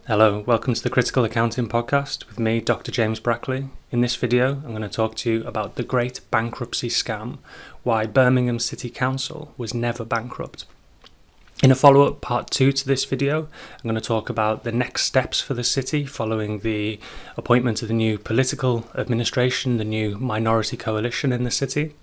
Hello, welcome to the Critical Accounting Podcast with me, Dr. James Brackley. In this video, I'm going to talk to you about the great bankruptcy scam, why Birmingham City Council was never bankrupt. In a follow-up part 2 to this video, I'm going to talk about the next steps for the city following the appointment of the new political administration, the new minority coalition in the city.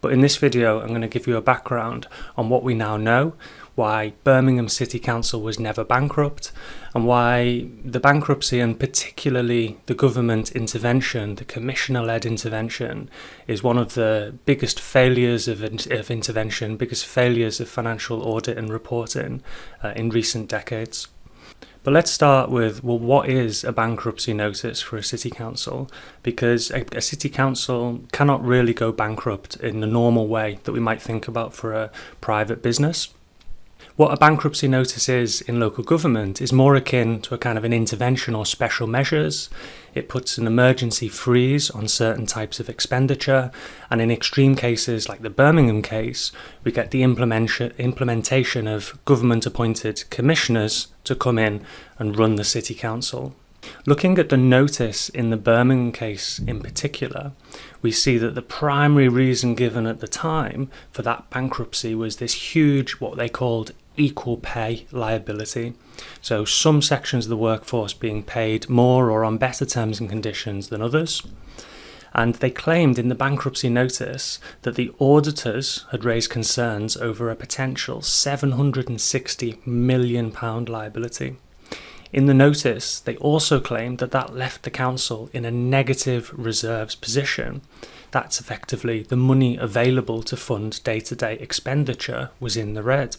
But in this video, I'm going to give you a background on what we now know, why Birmingham City Council was never bankrupt, and why the bankruptcy and particularly the government intervention, the commissioner-led intervention, is one of the biggest failures of intervention, biggest failures of financial audit and reporting in recent decades. But let's start with, well, what is a bankruptcy notice for a city council? Because a city council cannot really go bankrupt in the normal way that we might think about for a private business. What a bankruptcy notice is in local government is more akin to a kind of an intervention or special measures. It puts an emergency freeze on certain types of expenditure, and in extreme cases like the Birmingham case, we get the implementation of government-appointed commissioners to come in and run the city council. Looking at the notice in the Birmingham case in particular, we see that the primary reason given at the time for that bankruptcy was this huge, what they called equal pay liability. So some sections of the workforce being paid more or on better terms and conditions than others. And they claimed in the bankruptcy notice that the auditors had raised concerns over a potential £760 million liability. In the notice, they also claimed that that left the council in a negative reserves position. That's effectively the money available to fund day-to-day expenditure was in the red.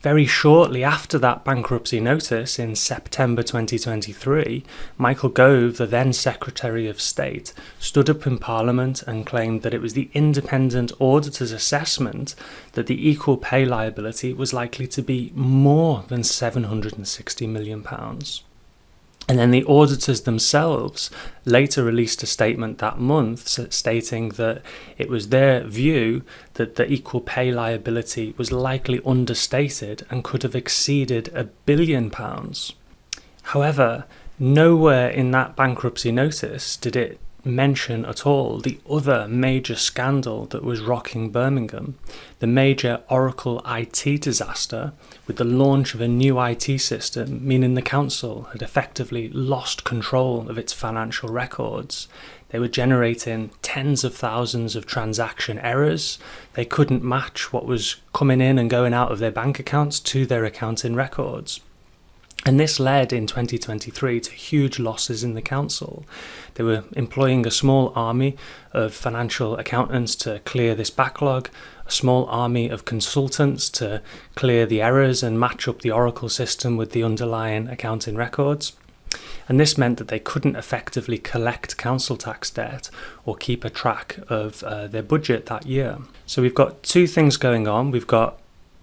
Very shortly after that bankruptcy notice in September 2023, Michael Gove, the then Secretary of State, stood up in Parliament and claimed that it was the independent auditor's assessment that the equal pay liability was likely to be more than £760 million. And then the auditors themselves later released a statement that month stating that it was their view that the equal pay liability was likely understated and could have exceeded £1 billion. However, nowhere in that bankruptcy notice did it mention at all the other major scandal that was rocking Birmingham, the major Oracle IT disaster with the launch of a new IT system, meaning the council had effectively lost control of its financial records. They were generating tens of thousands of transaction errors. They couldn't match what was coming in and going out of their bank accounts to their accounting records. And this led in 2023 to huge losses in the council. They were employing a small army of financial accountants to clear this backlog, a small army of consultants to clear the errors and match up the Oracle system with the underlying accounting records. And this meant that they couldn't effectively collect council tax debt or keep a track of their budget that year. So we've got two things going on. We've got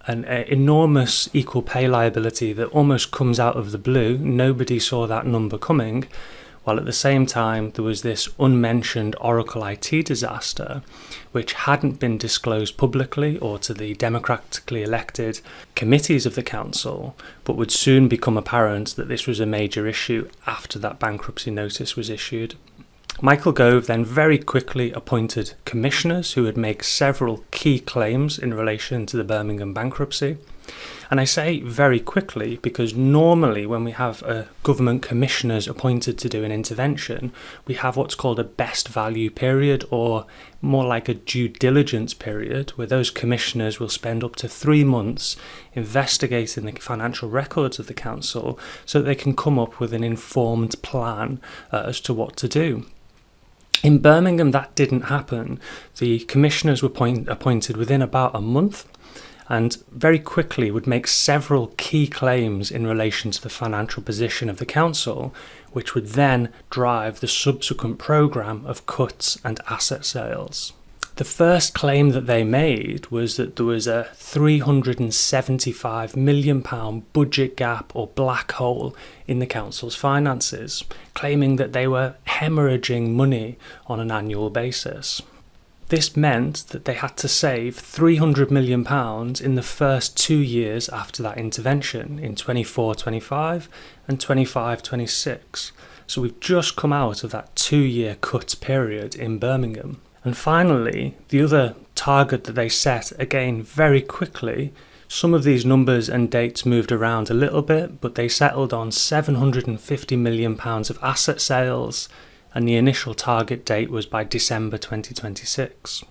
an enormous equal pay liability that almost comes out of the blue. Nobody saw that number coming, while at the same time there was this unmentioned Oracle IT disaster which hadn't been disclosed publicly or to the democratically elected committees of the council, but would soon become apparent that this was a major issue after that bankruptcy notice was issued. Michael Gove then very quickly appointed commissioners who would make several key claims in relation to the Birmingham bankruptcy. And I say very quickly because normally when we have government commissioners appointed to do an intervention, we have what's called a best value period, or more like a due diligence period, where those commissioners will spend up to 3 months investigating the financial records of the council so that they can come up with an informed plan as to what to do. In Birmingham, that didn't happen. The commissioners were appointed within about a month and very quickly would make several key claims in relation to the financial position of the council, which would then drive the subsequent programme of cuts and asset sales. The first claim that they made was that there was a £375 million budget gap or black hole in the council's finances, claiming that they were hemorrhaging money on an annual basis. This meant that they had to save £300 million in the first 2 years after that intervention, in 24-25 and 25-26. So we've just come out of that 2-year cut period in Birmingham. And finally, the other target that they set, again very quickly, some of these numbers and dates moved around a little bit, but they settled on £750 million of asset sales, and the initial target date was by December 2026.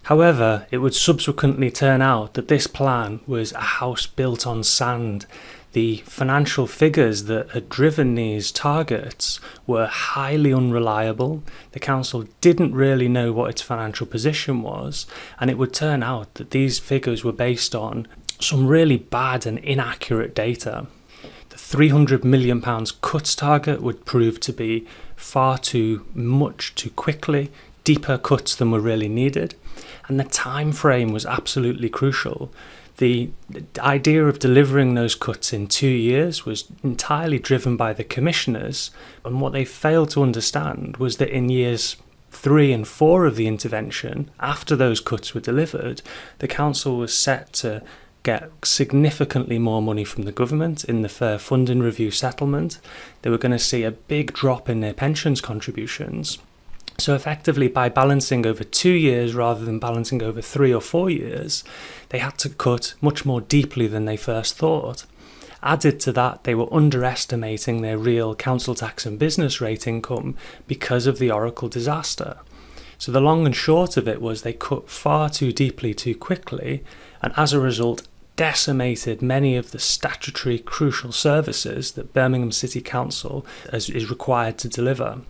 However, it would subsequently turn out that this plan was a house built on sand. The financial figures that had driven these targets were highly unreliable. The council didn't really know what its financial position was, and it would turn out that these figures were based on some really bad and inaccurate data. The £300 million cuts target would prove to be far too much too quickly, deeper cuts than were really needed, and the time frame was absolutely crucial. The idea of delivering those cuts in 2 years was entirely driven by the commissioners, and what they failed to understand was that in years 3 and 4 of the intervention, after those cuts were delivered, the council was set to get significantly more money from the government in the Fair Funding Review settlement. They were going to see a big drop in their pensions contributions. So effectively, by balancing over 2 years rather than balancing over 3 or 4 years, they had to cut much more deeply than they first thought. Added to that, they were underestimating their real council tax and business rate income because of the Oracle disaster. So the long and short of it was they cut far too deeply too quickly, and as a result decimated many of the statutory crucial services that Birmingham City Council is required to deliver.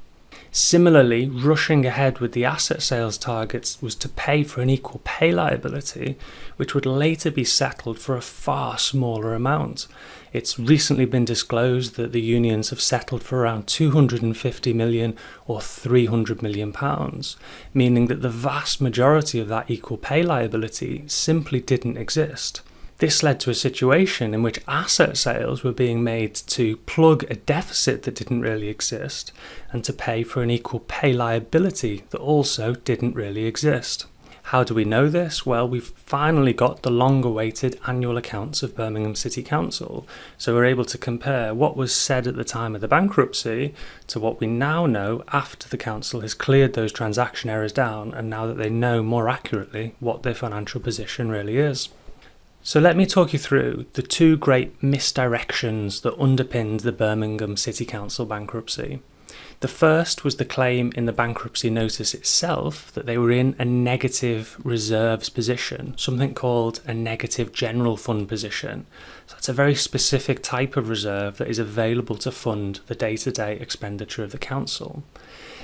Similarly, rushing ahead with the asset sales targets was to pay for an equal pay liability, which would later be settled for a far smaller amount. It's recently been disclosed that the unions have settled for around 250 million or 300 million pounds, meaning that the vast majority of that equal pay liability simply didn't exist. This led to a situation in which asset sales were being made to plug a deficit that didn't really exist and to pay for an equal pay liability that also didn't really exist. How do we know this? Well, we've finally got the long-awaited annual accounts of Birmingham City Council, so we're able to compare what was said at the time of the bankruptcy to what we now know after the council has cleared those transaction errors down and now that they know more accurately what their financial position really is. So let me talk you through the 2 great misdirections that underpinned the Birmingham City Council bankruptcy. The first was the claim in the bankruptcy notice itself that they were in a negative reserves position, something called a negative general fund position. So that's a very specific type of reserve that is available to fund the day-to-day expenditure of the council.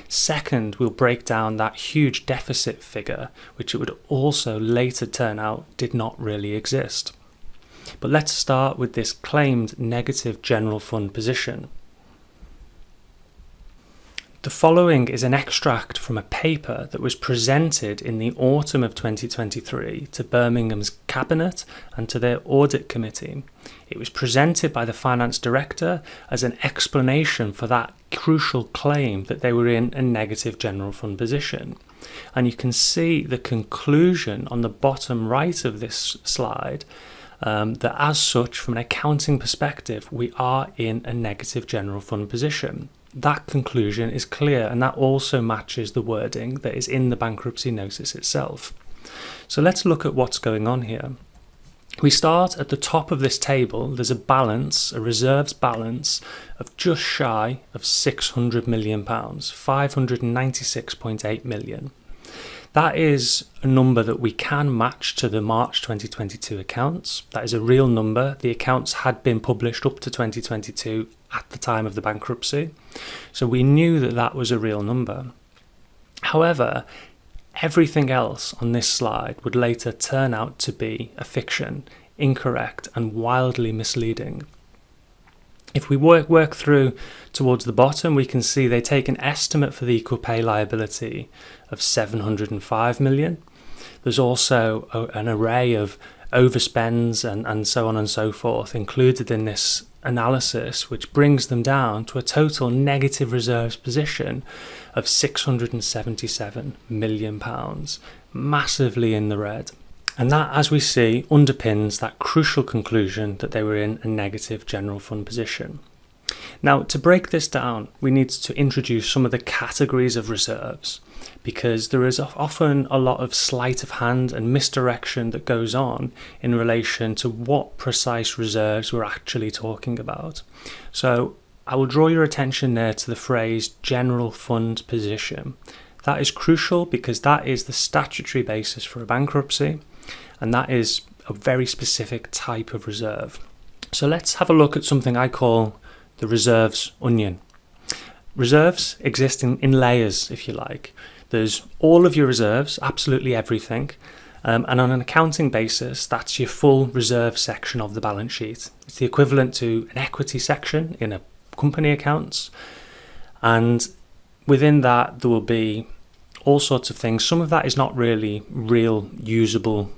Second, we'll break down that huge deficit figure, which it would also later turn out did not really exist. But let's start with this claimed negative general fund position. The following is an extract from a paper that was presented in the autumn of 2023 to Birmingham's Cabinet and to their Audit Committee. It was presented by the Finance Director as an explanation for that crucial claim that they were in a negative general fund position. And you can see the conclusion on the bottom right of this slide that as such, from an accounting perspective, we are in a negative general fund position. That conclusion is clear, and that also matches the wording that is in the bankruptcy notice itself. So let's look at what's going on here. We start at the top of this table. There's a balance, a reserves balance of just shy of £600 million, £596.8 million. That is a number that we can match to the March 2022 accounts. That is a real number. The accounts had been published up to 2022 at the time of the bankruptcy, so we knew that that was a real number. However, everything else on this slide would later turn out to be a fiction, incorrect and wildly misleading. If we work through towards the bottom, we can see they take an estimate for the equal pay liability of 705 million. There's also an array of overspends and so on and so forth included in this analysis, which brings them down to a total negative reserves position of £677 million, massively in the red. And that, as we see, underpins that crucial conclusion that they were in a negative general fund position. Now, to break this down, we need to introduce some of the categories of reserves, because there is often a lot of sleight of hand and misdirection that goes on in relation to what precise reserves we're actually talking about. So I will draw your attention there to the phrase general fund position. That is crucial because that is the statutory basis for a bankruptcy, and that is a very specific type of reserve. So let's have a look at something I call the reserves onion. Reserves exist in layers, if you like. There's all of your reserves, absolutely everything, and on an accounting basis, that's your full reserve section of the balance sheet. It's the equivalent to an equity section in a company accounts, and within that there will be all sorts of things. Some of that is not really real usable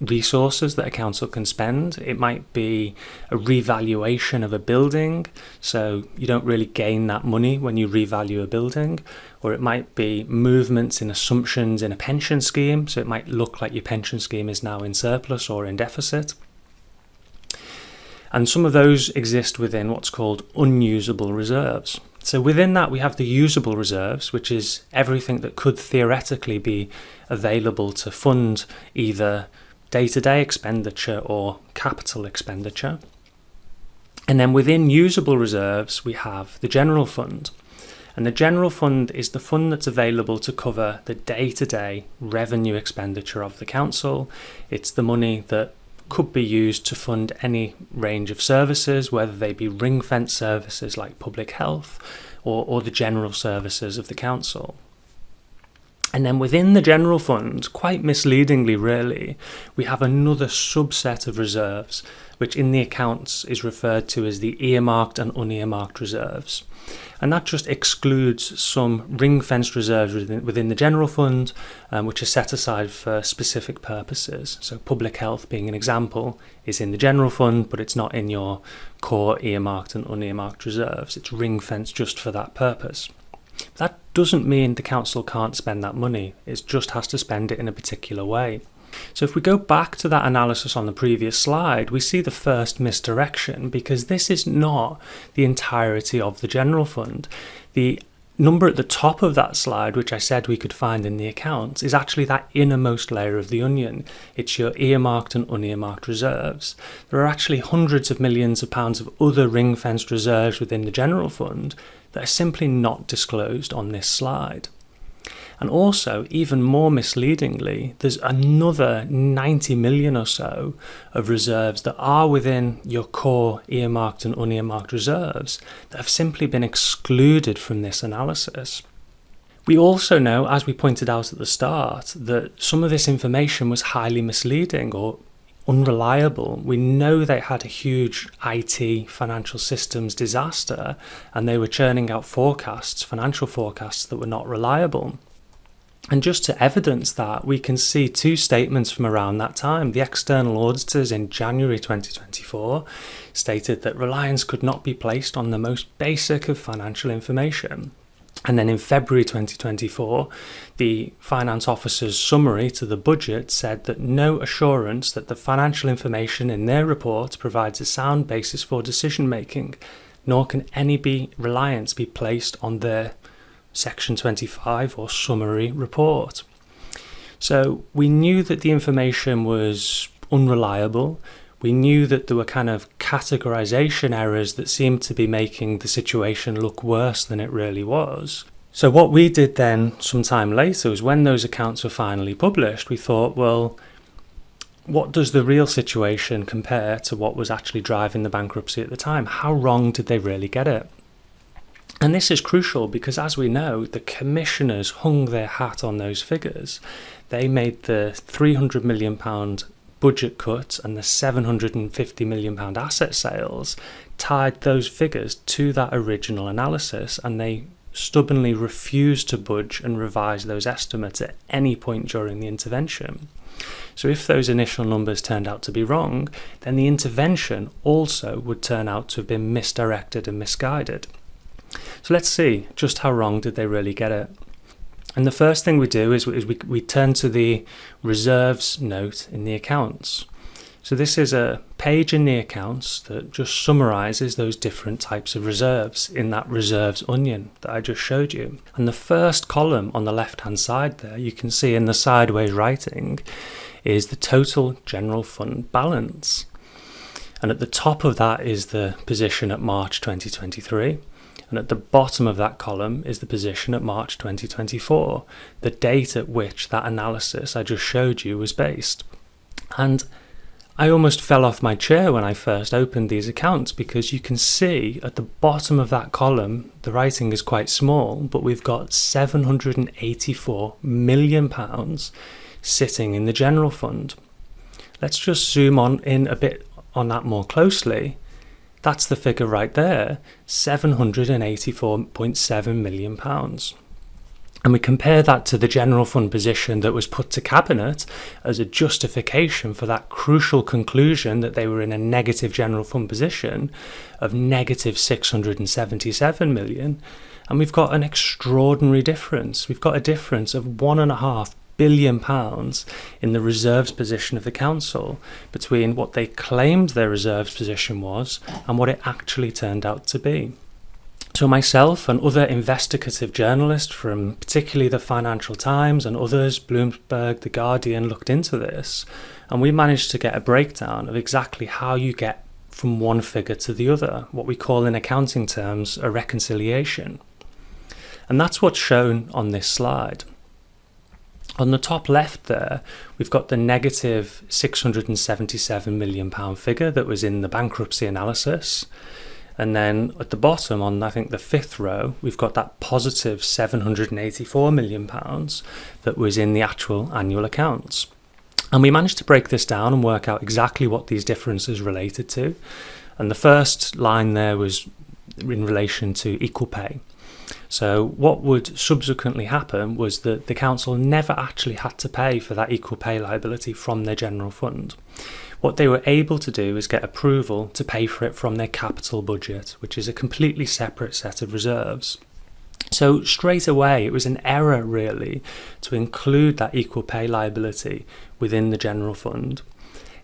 resources that a council can spend. It might be a revaluation of a building, so you don't really gain that money when you revalue a building, or it might be movements in assumptions in a pension scheme, so it might look like your pension scheme is now in surplus or in deficit. And some of those exist within what's called unusable reserves. So within that we have the usable reserves, which is everything that could theoretically be available to fund either day-to-day expenditure or capital expenditure. And then within usable reserves we have the general fund. And the general fund is the fund that's available to cover the day-to-day revenue expenditure of the council. It's the money that could be used to fund any range of services, whether they be ring-fence services like public health or the general services of the council. And then within the general fund, quite misleadingly really, we have another subset of reserves, which in the accounts is referred to as the earmarked and unearmarked reserves. And that just excludes some ring-fenced reserves within the general fund, which are set aside for specific purposes. So public health, being an example, is in the general fund, but it's not in your core earmarked and unearmarked reserves. It's ring-fenced just for that purpose. That doesn't mean the council can't spend that money. It just has to spend it in a particular way. So if we go back to that analysis on the previous slide, we see the first misdirection, because this is not the entirety of the general fund. The number at the top of that slide, which I said we could find in the accounts, is actually that innermost layer of the onion. It's your earmarked and unearmarked reserves. There are actually hundreds of millions of pounds of other ring-fenced reserves within the general fund that are simply not disclosed on this slide. And also, even more misleadingly, there's another 90 million or so of reserves that are within your core earmarked and unearmarked reserves that have simply been excluded from this analysis. We also know, as we pointed out at the start, that some of this information was highly misleading or unreliable. We know they had a huge IT financial systems disaster, and they were churning out forecasts, financial forecasts that were not reliable. And just to evidence that, we can see two statements from around that time. The external auditors in January 2024 stated that reliance could not be placed on the most basic of financial information. And then in February 2024, the finance officer's summary to the budget said that no assurance that the financial information in their report provides a sound basis for decision making, nor can any reliance be placed on their Section 25 or summary report. So we knew that the information was unreliable. We knew that there were kind of categorization errors that seemed to be making the situation look worse than it really was. So what we did then sometime later was, when those accounts were finally published, we thought, well, what does the real situation compare to what was actually driving the bankruptcy at the time? How wrong did they really get it? And this is crucial because, as we know, the commissioners hung their hat on those figures. They made the £300 million budget cut and the £750 million asset sales, tied those figures to that original analysis, and they stubbornly refused to budge and revise those estimates at any point during the intervention. So if those initial numbers turned out to be wrong, then the intervention also would turn out to have been misdirected and misguided. So let's see just how wrong did they really get it. And the first thing we do is we turn to the reserves note in the accounts. So this is a page in the accounts that just summarises those different types of reserves in that reserves onion that I just showed you. And the first column on the left-hand side there, you can see in the sideways writing, is the total general fund balance. And at the top of that is the position at March 2023. And at the bottom of that column is the position at March 2024, the date at which that analysis I just showed you was based. And I almost fell off my chair when I first opened these accounts, because you can see at the bottom of that column, the writing is quite small, but we've got £784 million sitting in the general fund. Let's just zoom in a bit on that more closely. That's the figure right there, £784.7 million. And we compare that to the general fund position that was put to Cabinet as a justification for that crucial conclusion that they were in a negative general fund position of negative 677 million. And we've got an extraordinary difference. We've got a difference of £1.5 billion in the reserves position of the council between what they claimed their reserves position was and what it actually turned out to be. So myself and other investigative journalists from particularly the Financial Times and others, Bloomberg, The Guardian, looked into this, and we managed to get a breakdown of exactly how you get from one figure to the other, what we call in accounting terms a reconciliation. And that's what's shown on this slide. On the top left there, we've got the negative £677 million figure that was in the bankruptcy analysis. And then at the bottom, on I think the fifth row, we've got that positive £784 million that was in the actual annual accounts. And we managed to break this down and work out exactly what these differences related to. And the first line there was in relation to equal pay. So what would subsequently happen was that the council never actually had to pay for that equal pay liability from their general fund. What they were able to do is get approval to pay for it from their capital budget, which is a completely separate set of reserves. So straight away, it was an error really to include that equal pay liability within the general fund.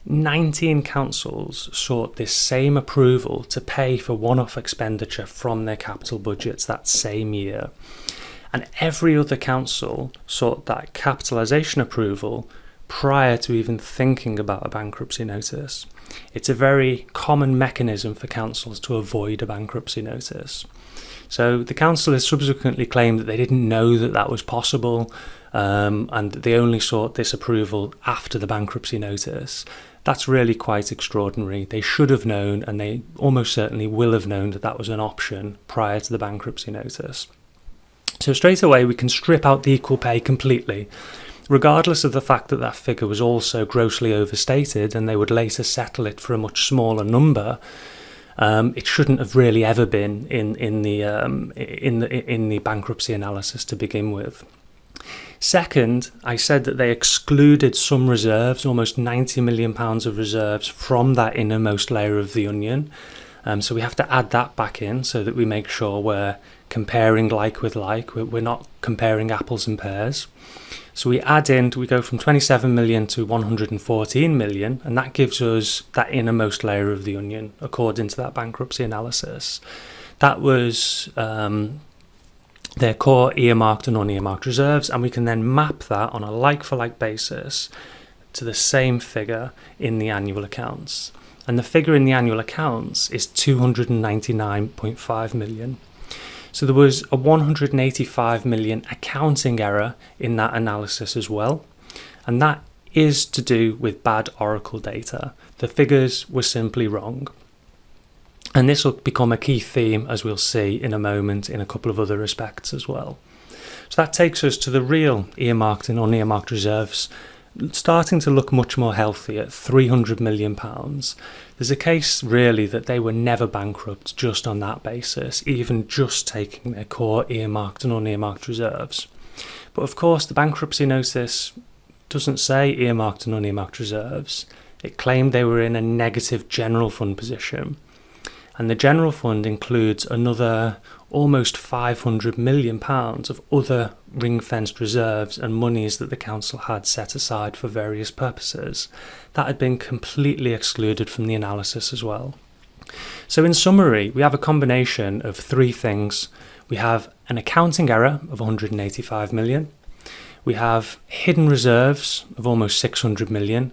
19 councils sought this same approval to pay for one-off expenditure from their capital budgets that same year. And every other council sought that capitalisation approval prior to even thinking about a bankruptcy notice. It's a very common mechanism for councils to avoid a bankruptcy notice. So the council has subsequently claimed that they didn't know that that was possible, and they only sought this approval after the bankruptcy notice. That's really quite extraordinary. They should have known, and they almost certainly will have known, that that was an option prior to the bankruptcy notice. So straight away we can strip out the equal pay completely, regardless of the fact that that figure was also grossly overstated and they would later settle it for a much smaller number. It shouldn't have really ever been in the bankruptcy analysis to begin with. Second, I said that they excluded some reserves, almost £90 million of reserves, from that innermost layer of the onion. So we have to add that back in so that we make sure we're comparing like with like. We're not comparing apples and pears. So we go from 27 million to 114 million, and that gives us that innermost layer of the onion, according to that bankruptcy analysis. That was their core earmarked and unearmarked reserves, and we can then map that on a like-for-like basis to the same figure in the annual accounts. And the figure in the annual accounts is 299.5 million. So there was a 185 million accounting error in that analysis as well. And that is to do with bad Oracle data. The figures were simply wrong. And this will become a key theme, as we'll see in a moment, in a couple of other respects as well. So that takes us to the real earmarked and unearmarked reserves starting to look much more healthy at £300 million. There's a case really that they were never bankrupt just on that basis, even just taking their core earmarked and unearmarked reserves. But of course, the bankruptcy notice doesn't say earmarked and unearmarked reserves. It claimed they were in a negative general fund position. And the general fund includes another almost £500 million of other ring-fenced reserves and monies that the council had set aside for various purposes. That had been completely excluded from the analysis as well. So in summary, we have a combination of three things. We have an accounting error of 185 million. We have hidden reserves of almost 600 million.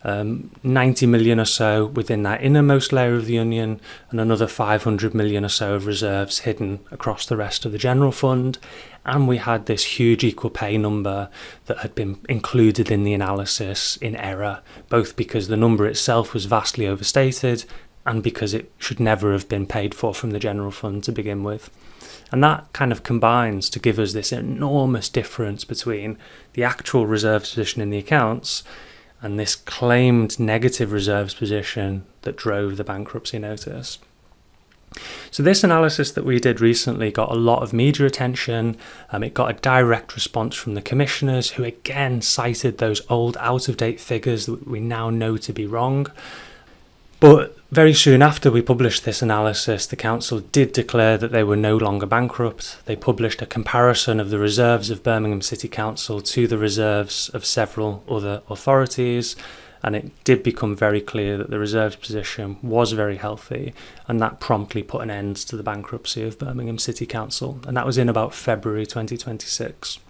90 million or so within that innermost layer of the onion, and another 500 million or so of reserves hidden across the rest of the general fund. And we had this huge equal pay number that had been included in the analysis in error, both because the number itself was vastly overstated and because it should never have been paid for from the general fund to begin with. And that kind of combines to give us this enormous difference between the actual reserves position in the accounts and this claimed negative reserves position that drove the bankruptcy notice. So this analysis that we did recently got a lot of media attention. It got a direct response from the commissioners, who again cited those old out-of-date figures that we now know to be wrong. But very soon after we published this analysis, the council did declare that they were no longer bankrupt. They published a comparison of the reserves of Birmingham City Council to the reserves of several other authorities, and it did become very clear that the reserves position was very healthy, and that promptly put an end to the bankruptcy of Birmingham City Council, and that was in about February 2026.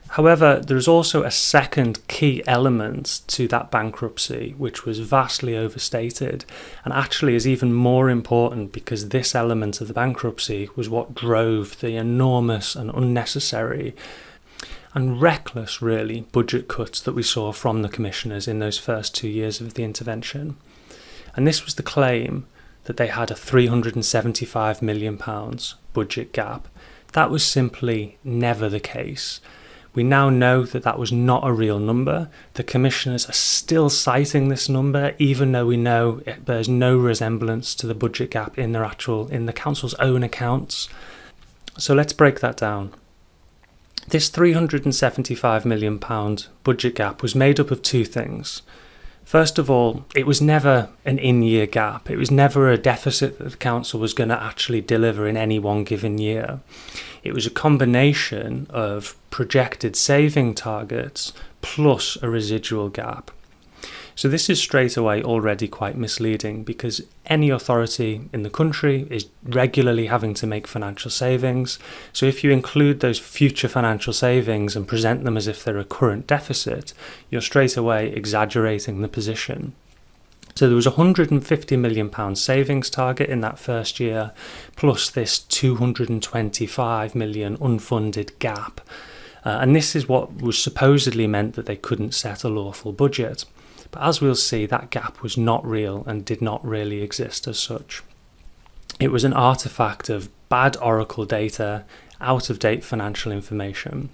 However, there's also a second key element to that bankruptcy, which was vastly overstated and actually is even more important because this element of the bankruptcy was what drove the enormous and unnecessary and reckless, really, budget cuts that we saw from the commissioners in those first 2 years of the intervention. And this was the claim that they had a £375 million budget gap. That was simply never the case. We now know that that was not a real number. The commissioners are still citing this number, even though we know it bears no resemblance to the budget gap in the council's own accounts. So let's break that down. This £375 million budget gap was made up of two things. First of all, it was never an in-year gap. It was never a deficit that the council was going to actually deliver in any one given year. It was a combination of projected saving targets plus a residual gap. So this is straight away already quite misleading because any authority in the country is regularly having to make financial savings. So if you include those future financial savings and present them as if they're a current deficit, you're straight away exaggerating the position. So there was a £150 million savings target in that first year, plus this £225 million unfunded gap. And this is what was supposedly meant that they couldn't set a lawful budget. But as we'll see, that gap was not real and did not really exist as such. It was an artifact of bad Oracle data, out-of-date financial information.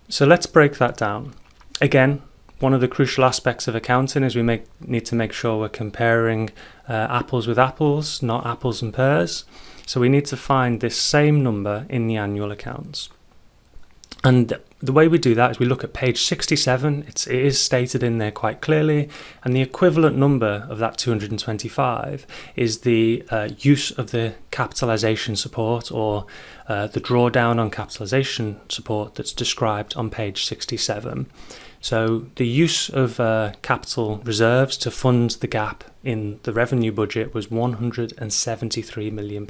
So let's break that down. Again, one of the crucial aspects of accounting is we need to make sure we're comparing apples with apples, not apples and pears. So we need to find this same number in the annual accounts. And the way we do that is we look at page 67. It is stated in there quite clearly, and the equivalent number of that 225 is the use of the capitalisation support or the drawdown on capitalisation support that's described on page 67. So the use of capital reserves to fund the gap in the revenue budget was £173 million.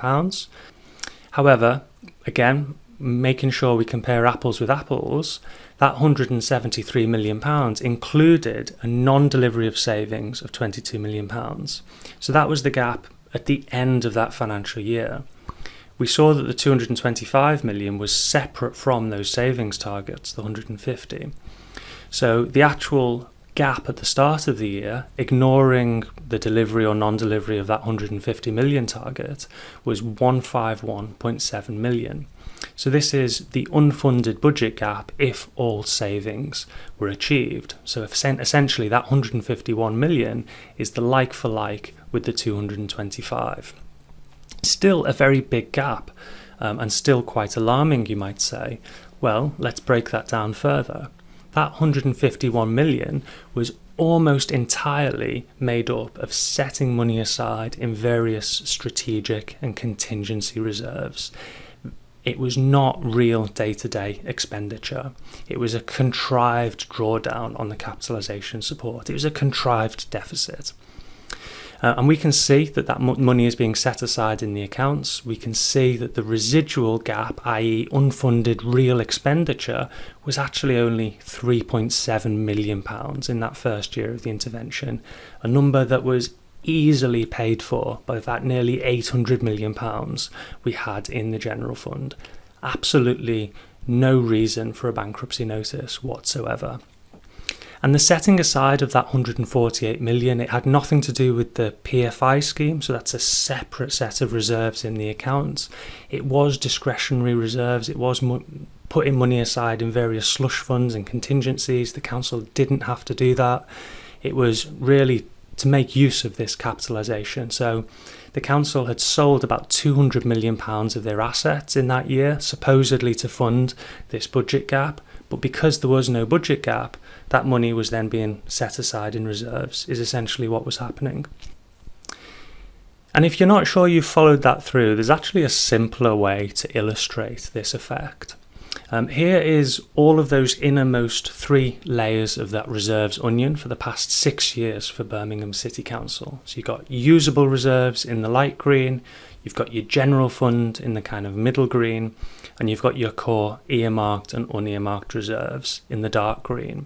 However, again, making sure we compare apples with apples, that £173 million included a non-delivery of savings of £22 million. So that was the gap at the end of that financial year. We saw that the £225 million was separate from those savings targets, the 150. So the actual gap at the start of the year, ignoring the delivery or non-delivery of that 150 million target, was 151.7 million. So this is the unfunded budget gap if all savings were achieved. So if essentially that 151 million is the like for like with the 225. Still a very big gap, and still quite alarming, you might say. Well, let's break that down further. That 151 million was almost entirely made up of setting money aside in various strategic and contingency reserves. It was not real day-to-day expenditure. It was a contrived drawdown on the capitalisation support. It was a contrived deficit. And we can see that money is being set aside in the accounts. We can see that the residual gap, i.e. unfunded real expenditure, was actually only £3.7 million in that first year of the intervention, a number that was easily paid for by that nearly £800 million we had in the general fund. Absolutely no reason for a bankruptcy notice whatsoever. And the setting aside of that 148 million, it had nothing to do with the PFI scheme, so that's a separate set of reserves in the accounts. It was discretionary reserves, it was putting money aside in various slush funds and contingencies. The council didn't have to do that. It was really to make use of this capitalisation. So the council had sold about £200 million of their assets in that year, supposedly to fund this budget gap. But because there was no budget gap, that money was then being set aside in reserves, is essentially what was happening. And if you're not sure you've followed that through, there's actually a simpler way to illustrate this effect. Here is all of those innermost 3 layers of that reserves onion for the past 6 years for Birmingham City Council. So you've got usable reserves in the light green, you've got your general fund in the kind of middle green, and you've got your core earmarked and unearmarked reserves in the dark green.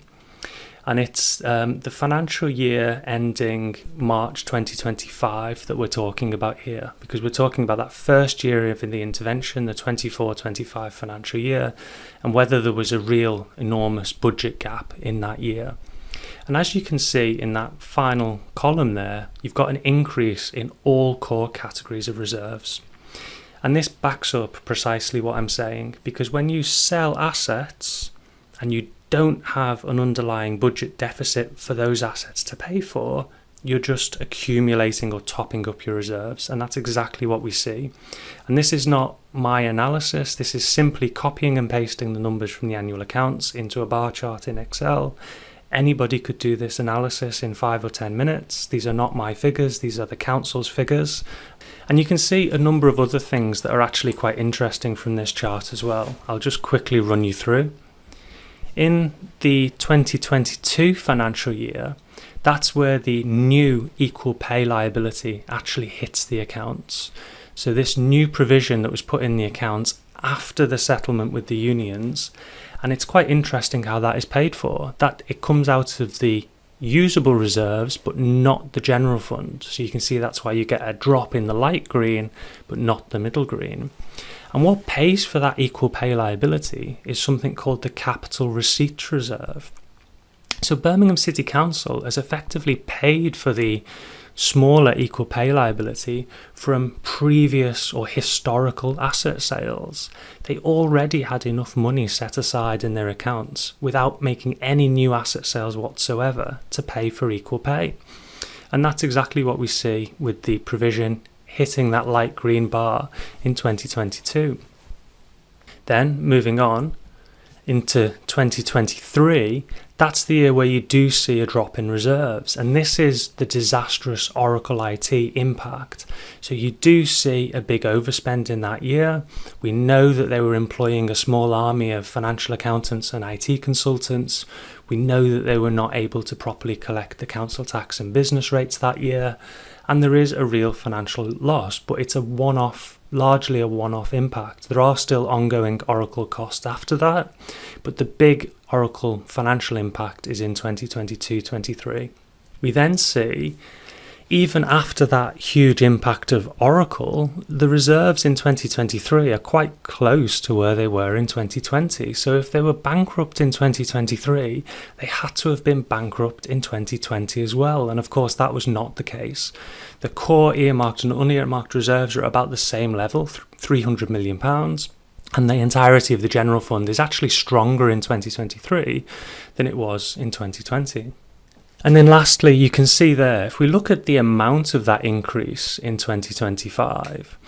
And it's the financial year ending March 2025 that we're talking about here, because we're talking about that first year of the intervention, the 24-25 financial year, and whether there was a real enormous budget gap in that year. And as you can see in that final column there, you've got an increase in all core categories of reserves. And this backs up precisely what I'm saying, because when you sell assets and you don't have an underlying budget deficit for those assets to pay for, you're just accumulating or topping up your reserves, and that's exactly what we see. And this is not my analysis, this is simply copying and pasting the numbers from the annual accounts into a bar chart in Excel. Anybody could do this analysis in 5 or 10 minutes. These are not my figures, these are the council's figures. And you can see a number of other things that are actually quite interesting from this chart as well. I'll just quickly run you through. In the 2022 financial year, that's where the new equal pay liability actually hits the accounts. So this new provision that was put in the accounts after the settlement with the unions, and it's quite interesting how that is paid for. That it comes out of the usable reserves but not the general fund. So you can see that's why you get a drop in the light green but not the middle green. And what pays for that equal pay liability is something called the capital receipts reserve. So Birmingham City Council has effectively paid for the smaller equal pay liability from previous or historical asset sales. They already had enough money set aside in their accounts without making any new asset sales whatsoever to pay for equal pay. And that's exactly what we see with the provision hitting that light green bar in 2022. Then moving on into 2023, that's the year where you do see a drop in reserves, and this is the disastrous Oracle IT impact. So you do see a big overspend in that year. We know that they were employing a small army of financial accountants and IT consultants. We know that they were not able to properly collect the council tax and business rates that year, and there is a real financial loss, but it's largely a one-off impact. There are still ongoing Oracle costs after that, but the big Oracle financial impact is in 2022-23. We then see, even after that huge impact of Oracle, the reserves in 2023 are quite close to where they were in 2020. So if they were bankrupt in 2023, they had to have been bankrupt in 2020 as well. And of course, that was not the case. The core earmarked and unearmarked reserves are about the same level, £300 million. And the entirety of the general fund is actually stronger in 2023 than it was in 2020. And then lastly, you can see there, if we look at the amount of that increase in 2025,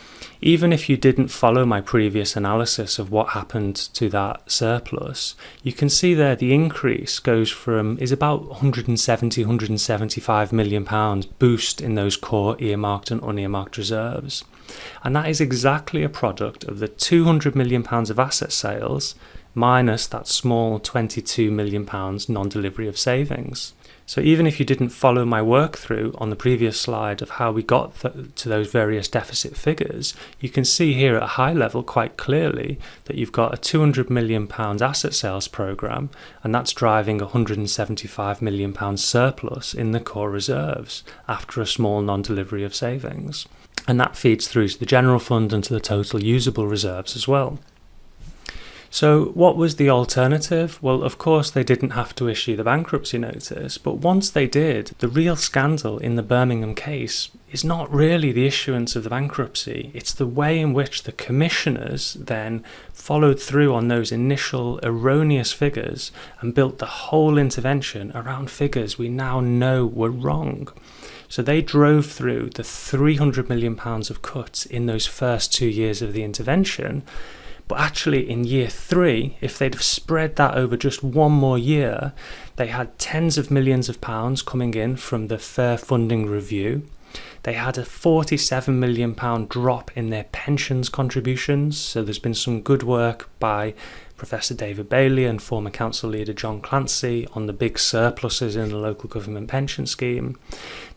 even if you didn't follow my previous analysis of what happened to that surplus, you can see there the increase is about 175 million pounds boost in those core earmarked and unearmarked reserves. And that is exactly a product of the 200 million pounds of asset sales minus that small 22 million pounds non-delivery of savings. So even if you didn't follow my work through on the previous slide of how we got to those various deficit figures, you can see here at a high level quite clearly that you've got a £200 million asset sales programme, and that's driving a £175 million surplus in the core reserves after a small non-delivery of savings. And that feeds through to the general fund and to the total usable reserves as well. So what was the alternative? Well, of course, they didn't have to issue the bankruptcy notice, but once they did, the real scandal in the Birmingham case is not really the issuance of the bankruptcy. It's the way in which the commissioners then followed through on those initial erroneous figures and built the whole intervention around figures we now know were wrong. So they drove through the £300 million of cuts in those first 2 years of the intervention. But actually in year 3, if they'd have spread that over just one more year, they had tens of millions of pounds coming in from the Fair Funding Review. They had a £47 million drop in their pensions contributions. So there's been some good work by Professor David Bailey and former council leader John Clancy on the big surpluses in the local government pension scheme.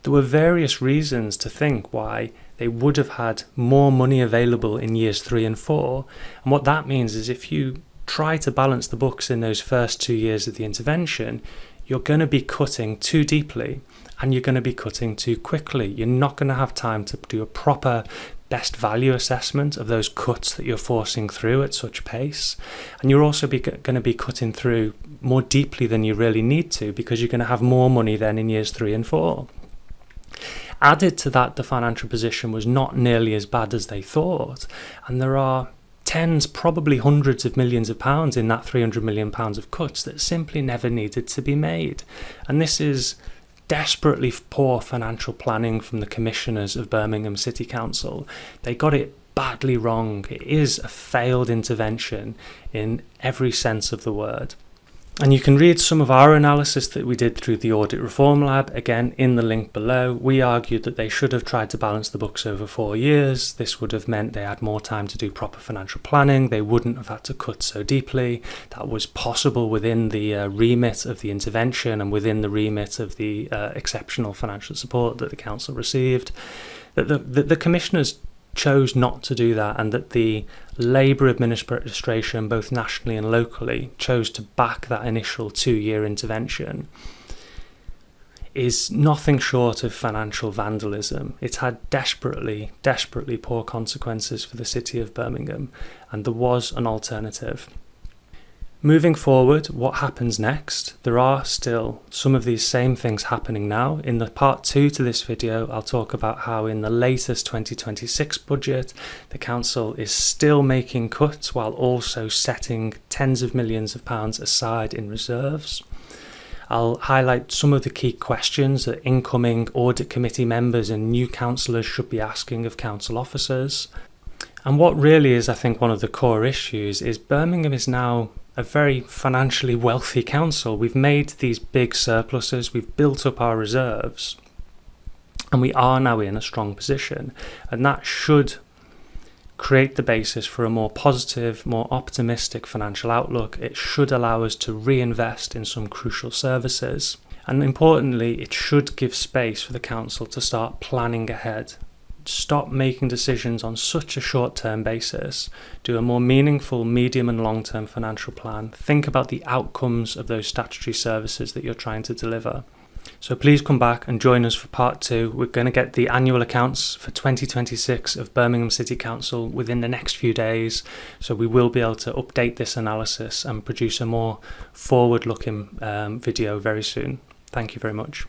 There were various reasons to think why they would have had more money available in years 3 and 4. And what that means is if you try to balance the books in those first 2 years of the intervention, you're going to be cutting too deeply and you're going to be cutting too quickly. You're not going to have time to do a proper best value assessment of those cuts that you're forcing through at such pace. And you're also going to be cutting through more deeply than you really need to, because you're going to have more money then in years 3 and 4. Added to that, the financial position was not nearly as bad as they thought, and there are tens, probably hundreds of millions of pounds in that £300 million of cuts that simply never needed to be made. And this is desperately poor financial planning from the commissioners of Birmingham City Council. They got it badly wrong. It is a failed intervention in every sense of the word. And you can read some of our analysis that we did through the Audit Reform Lab, again in the link below. We argued that they should have tried to balance the books over 4 years. This would have meant they had more time to do proper financial planning. They wouldn't have had to cut so deeply. That was possible within the remit of the intervention and within the remit of the exceptional financial support that the council received. That the commissioners chose not to do that, and that the Labour administration, both nationally and locally, chose to back that initial 2-year intervention, is nothing short of financial vandalism. It's had desperately poor consequences for the city of Birmingham, and there was an alternative. Moving forward, what happens next? There are still some of these same things happening now. In the part 2 to this video, I'll talk about how in the latest 2026 budget, the council is still making cuts while also setting tens of millions of pounds aside in reserves. I'll highlight some of the key questions that incoming audit committee members and new councillors should be asking of council officers. And what really is, I think, one of the core issues is Birmingham is now a very financially wealthy council. We've made these big surpluses, we've built up our reserves, and we are now in a strong position. And that should create the basis for a more positive, more optimistic financial outlook. It should allow us to reinvest in some crucial services. And importantly, it should give space for the council to start planning ahead. Stop making decisions on such a short-term basis. Do a more meaningful medium and long-term financial plan. Think about the outcomes of those statutory services that you're trying to deliver. So please come back and join us for part 2. We're going to get the annual accounts for 2026 of Birmingham City Council within the next few days. So we will be able to update this analysis and produce a more forward-looking video very soon. Thank you very much.